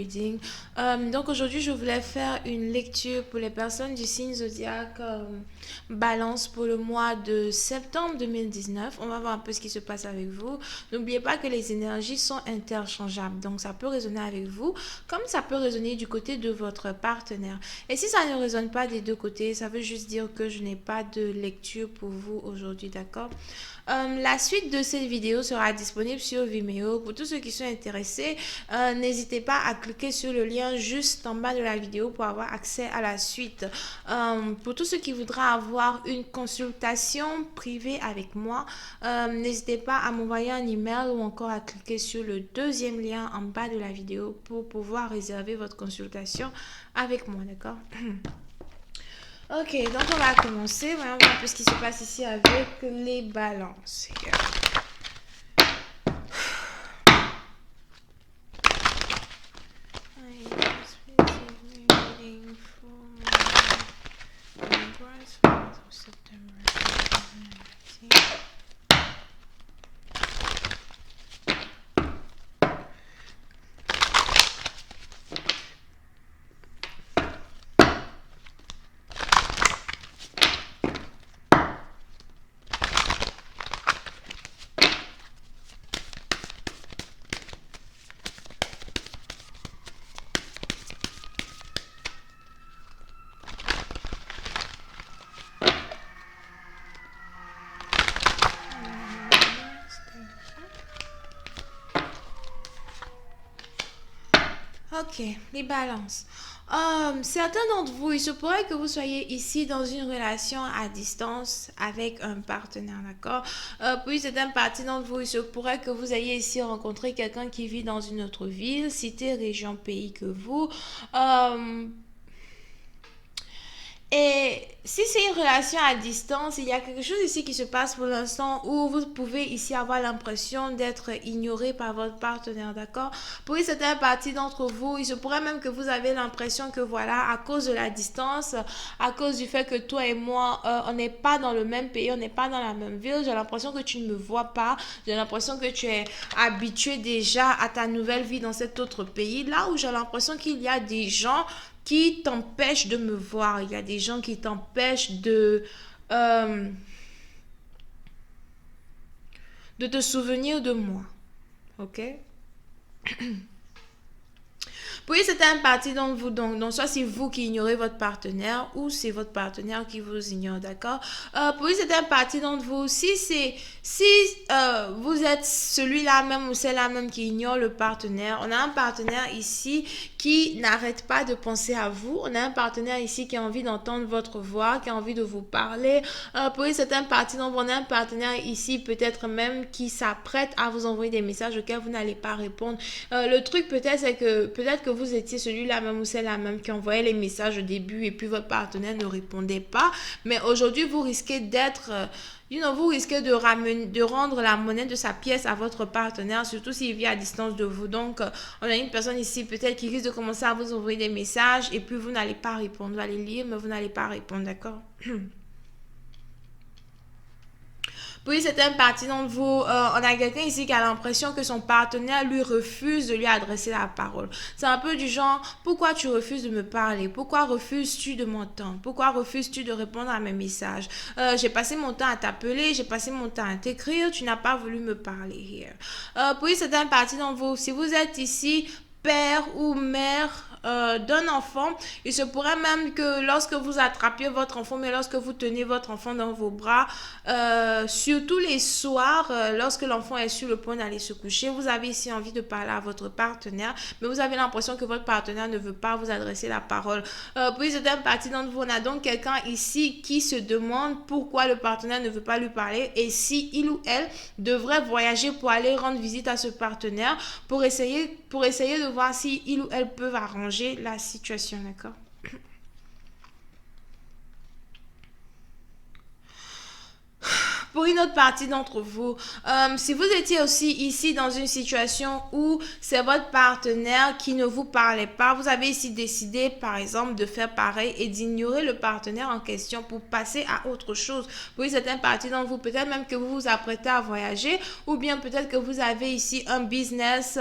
reading. Donc aujourd'hui, je voulais faire une lecture pour les personnes du signe zodiaque Balance pour le mois de septembre 2019. On va voir un peu ce qui se passe avec vous. N'oubliez pas que les énergies sont interchangeables. Donc ça peut résonner avec vous comme ça peut résonner du côté de votre partenaire. Et si ça ne résonne pas des deux côtés, ça veut juste dire que je n'ai pas de lecture pour vous aujourd'hui, d'accord? La suite de cette vidéo sera disponible sur Vimeo. Pour tous ceux qui sont intéressés, n'hésitez pas à cliquer sur le lien juste en bas de la vidéo pour avoir accès à la suite. Pour tous ceux qui voudraient avoir une consultation privée avec moi, n'hésitez pas à m'envoyer un email ou encore à cliquer sur le deuxième lien en bas de la vidéo pour pouvoir réserver votre consultation avec moi, d'accord? Ok, donc on va commencer. Voyons voir un peu ce qui se passe ici avec les balances. Ok, les balances. Certains d'entre vous, il se pourrait que vous soyez ici dans une relation à distance avec un partenaire, d'accord? Puis certaines parties d'entre vous, il se pourrait que vous ayez ici rencontré quelqu'un qui vit dans une autre ville, cité, région, pays que vous. Euh, et si c'est une relation à distance, il y a quelque chose ici qui se passe pour l'instant où vous pouvez ici avoir l'impression d'être ignoré par votre partenaire, d'accord? Pour une certaine partie d'entre vous, il se pourrait même que vous avez l'impression que voilà, à cause de la distance, à cause du fait que toi et moi, on n'est pas dans le même pays, on n'est pas dans la même ville, j'ai l'impression que tu ne me vois pas, j'ai l'impression que tu es habitué déjà à ta nouvelle vie dans cet autre pays, là où j'ai l'impression qu'il y a des gens qui t'empêchent de me voir. Il y a des gens qui t'empêchent euh, de te souvenir de moi. Ok? Puis c'est un parti dont vous, donc soit c'est vous qui ignorez votre partenaire ou c'est votre partenaire qui vous ignore, d'accord? Puis c'est un parti d'entre vous. Si vous êtes celui-là même ou celle-là même qui ignore le partenaire, on a un partenaire ici qui n'arrête pas de penser à vous. On a un partenaire ici qui a envie d'entendre votre voix, qui a envie de vous parler. Puis c'est un parti dont on a un partenaire ici peut-être même qui s'apprête à vous envoyer des messages auxquels vous n'allez pas répondre. Le truc peut-être c'est que peut-être que vous étiez celui-là même ou celle-là même qui envoyait les messages au début et puis votre partenaire ne répondait pas. Mais aujourd'hui, vous risquez d'être... vous risquez de rendre la monnaie de sa pièce à votre partenaire, surtout s'il vit à distance de vous. Donc, on a une personne ici peut-être qui risque de commencer à vous envoyer des messages et puis vous n'allez pas répondre. Vous allez lire, mais vous n'allez pas répondre, d'accord? Puis c'est un parti d'entre vous, on a quelqu'un ici qui a l'impression que son partenaire lui refuse de lui adresser la parole. C'est un peu du genre, pourquoi tu refuses de me parler? Pourquoi refuses-tu de m'entendre? Pourquoi refuses-tu de répondre à mes messages? J'ai passé mon temps à t'appeler, j'ai passé mon temps à t'écrire, tu n'as pas voulu me parler here. Puis c'est un parti d'entre vous, si vous êtes ici, père ou mère d'un enfant, il se pourrait même que lorsque vous attrapiez votre enfant, mais lorsque vous tenez votre enfant dans vos bras, surtout les soirs, lorsque l'enfant est sur le point d'aller se coucher, vous avez ici envie de parler à votre partenaire, mais vous avez l'impression que votre partenaire ne veut pas vous adresser la parole. Puis c'est un parti d'entre vous, on a donc quelqu'un ici qui se demande pourquoi le partenaire ne veut pas lui parler et si il ou elle devrait voyager pour aller rendre visite à ce partenaire pour essayer de voir si il ou elle peuvent arranger la situation, d'accord? Pour une autre partie d'entre vous, si vous étiez aussi ici dans une situation où c'est votre partenaire qui ne vous parlait pas, vous avez ici décidé, par exemple, de faire pareil et d'ignorer le partenaire en question pour passer à autre chose. Pour une certaine partie d'entre vous, peut-être même que vous vous apprêtez à voyager, ou bien peut-être que vous avez ici un business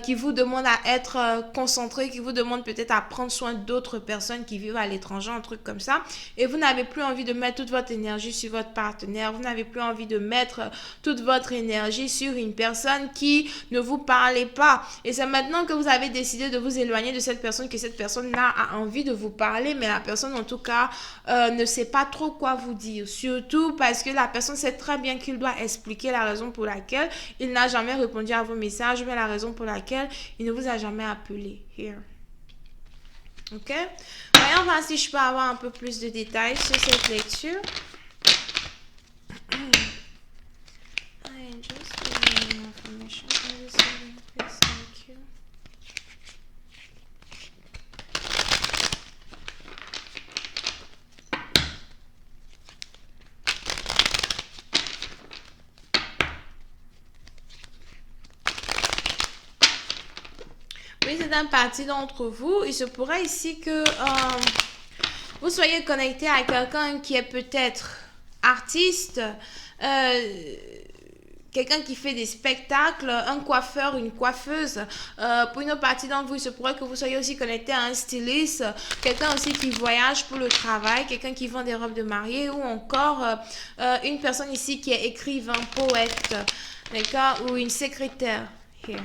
qui vous demande à être concentré, qui vous demande peut-être à prendre soin d'autres personnes qui vivent à l'étranger, un truc comme ça, et vous n'avez plus envie de mettre toute votre énergie sur votre partenaire, vous n'avez plus envie de mettre toute votre énergie sur une personne qui ne vous parlait pas. Et c'est maintenant que vous avez décidé de vous éloigner de cette personne que cette personne-là a envie de vous parler, mais la personne en tout cas ne sait pas trop quoi vous dire. Surtout parce que la personne sait très bien qu'il doit expliquer la raison pour laquelle il n'a jamais répondu à vos messages, mais la raison pour laquelle il ne vous a jamais appelé. Here. Ok? Voyons voir si je peux avoir un peu plus de détails sur cette lecture. Oui, c'est une partie d'entre vous. Il se pourrait ici que vous soyez connecté à quelqu'un qui est peut-être artiste, quelqu'un qui fait des spectacles, un coiffeur, une coiffeuse. Pour une autre partie d'entre vous, il se pourrait que vous soyez aussi connecté à un styliste, quelqu'un aussi qui voyage pour le travail, quelqu'un qui vend des robes de mariée, ou encore une personne ici qui est écrivain, poète, d'accord, ou une secrétaire. Here.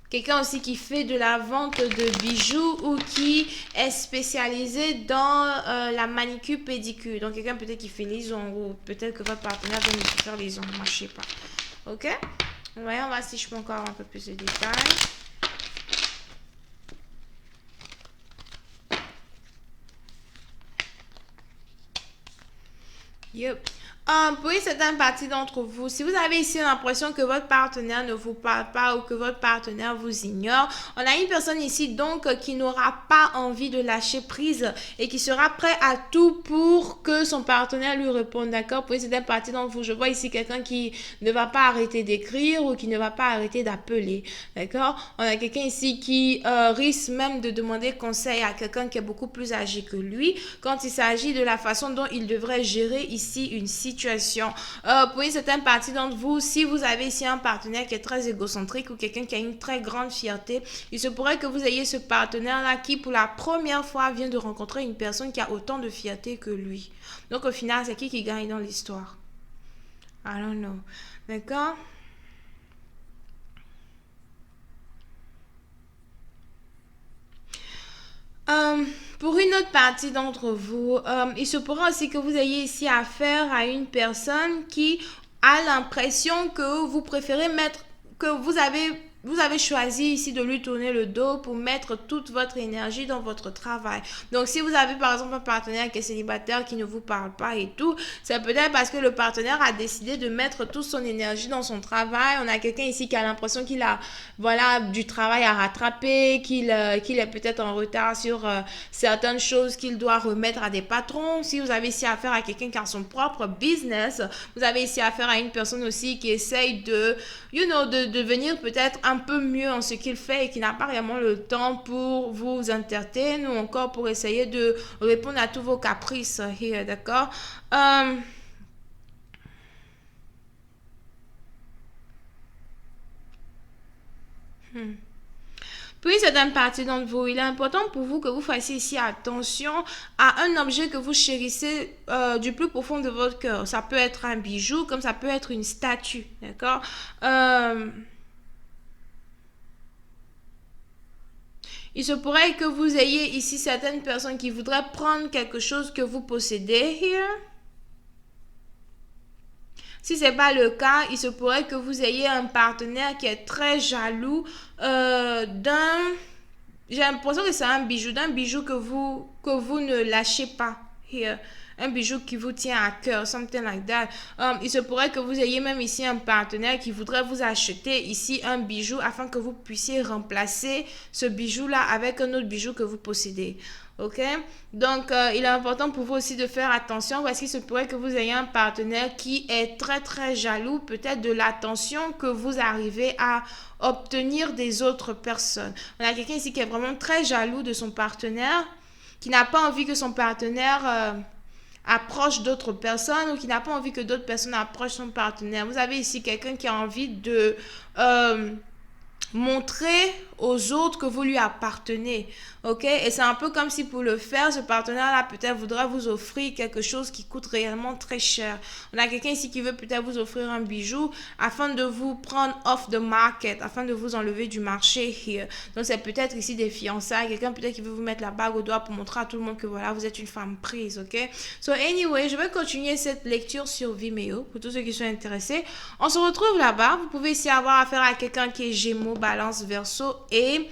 Quelqu'un aussi qui fait de la vente de bijoux ou qui est spécialisé dans la manicure pédicure. Donc quelqu'un peut-être qui fait les ongles ou peut-être que votre partenaire vient de faire les ongles. Moi, je sais pas. Ok? Voyons voir si je peux encore avoir un peu plus de détails. Yep. Pour une certaine partie d'entre vous, si vous avez ici l'impression que votre partenaire ne vous parle pas ou que votre partenaire vous ignore, on a une personne ici donc qui n'aura pas envie de lâcher prise et qui sera prêt à tout pour que son partenaire lui réponde, d'accord? Pour une certaine partie d'entre vous, je vois ici quelqu'un qui ne va pas arrêter d'écrire ou qui ne va pas arrêter d'appeler, d'accord? On a quelqu'un ici qui risque même de demander conseil à quelqu'un qui est beaucoup plus âgé que lui quand il s'agit de la façon dont il devrait gérer ici une situation. Pour une certaine partie d'entre vous, si vous avez ici un partenaire qui est très égocentrique ou quelqu'un qui a une très grande fierté, il se pourrait que vous ayez ce partenaire-là qui, pour la première fois, vient de rencontrer une personne qui a autant de fierté que lui. Donc, au final, c'est qui gagne dans l'histoire? I don't know. D'accord? Pour une autre partie d'entre vous, il se pourra aussi que vous ayez ici affaire à une personne qui a l'impression que vous préférez mettre, que vous avez choisi ici de lui tourner le dos pour mettre toute votre énergie dans votre travail. Donc, si vous avez par exemple un partenaire qui est célibataire, qui ne vous parle pas et tout, c'est peut-être parce que le partenaire a décidé de mettre toute son énergie dans son travail. On a quelqu'un ici qui a l'impression qu'il a, voilà, du travail à rattraper, qu'il est peut-être en retard sur certaines choses qu'il doit remettre à des patrons. Si vous avez ici affaire à quelqu'un qui a son propre business, vous avez ici affaire à une personne aussi qui essaye de, de devenir peut-être un peu mieux en ce qu'il fait et qui n'a pas vraiment le temps pour vous entertainer ou encore pour essayer de répondre à tous vos caprices here, d'accord? Puis, certaines parties d'entre vous, il est important pour vous que vous fassiez ici attention à un objet que vous chérissez du plus profond de votre cœur. Ça peut être un bijou, comme ça peut être une statue, d'accord? Il se pourrait que vous ayez ici certaines personnes qui voudraient prendre quelque chose que vous possédez here. Si ce n'est pas le cas, il se pourrait que vous ayez un partenaire qui est très jaloux d'un... J'ai l'impression que c'est un bijou, d'un bijou que vous ne lâchez pas here. un bijou qui vous tient à cœur, something like that. Il se pourrait que vous ayez même ici un partenaire qui voudrait vous acheter ici un bijou afin que vous puissiez remplacer ce bijou-là avec un autre bijou que vous possédez. Ok, donc il est important pour vous aussi de faire attention parce qu'il se pourrait que vous ayez un partenaire qui est très très jaloux peut-être de l'attention que vous arrivez à obtenir des autres personnes. On a quelqu'un ici qui est vraiment très jaloux de son partenaire, qui n'a pas envie que son partenaire approche d'autres personnes ou qui n'a pas envie que d'autres personnes approchent son partenaire. Vous avez ici quelqu'un qui a envie de montrer aux autres que vous lui appartenez, ok, et c'est un peu comme si pour le faire, ce partenaire-là peut-être voudra vous offrir quelque chose qui coûte réellement très cher. On a quelqu'un ici qui veut peut-être vous offrir un bijou afin de vous prendre off the market, afin de vous enlever du marché here. Donc c'est peut-être ici des fiançailles, quelqu'un peut-être qui veut vous mettre la bague au doigt pour montrer à tout le monde que voilà, vous êtes une femme prise, ok. So anyway, je vais continuer cette lecture sur Vimeo pour tous ceux qui sont intéressés. On se retrouve là-bas. Vous pouvez ici avoir affaire à quelqu'un qui est Gémeaux, Balance, Verseau et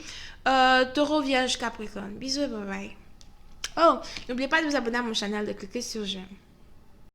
Taureau, Vierge, Capricorne. Bisous et bye bye. Oh, n'oubliez pas de vous abonner à mon channel, de cliquer sur j'aime.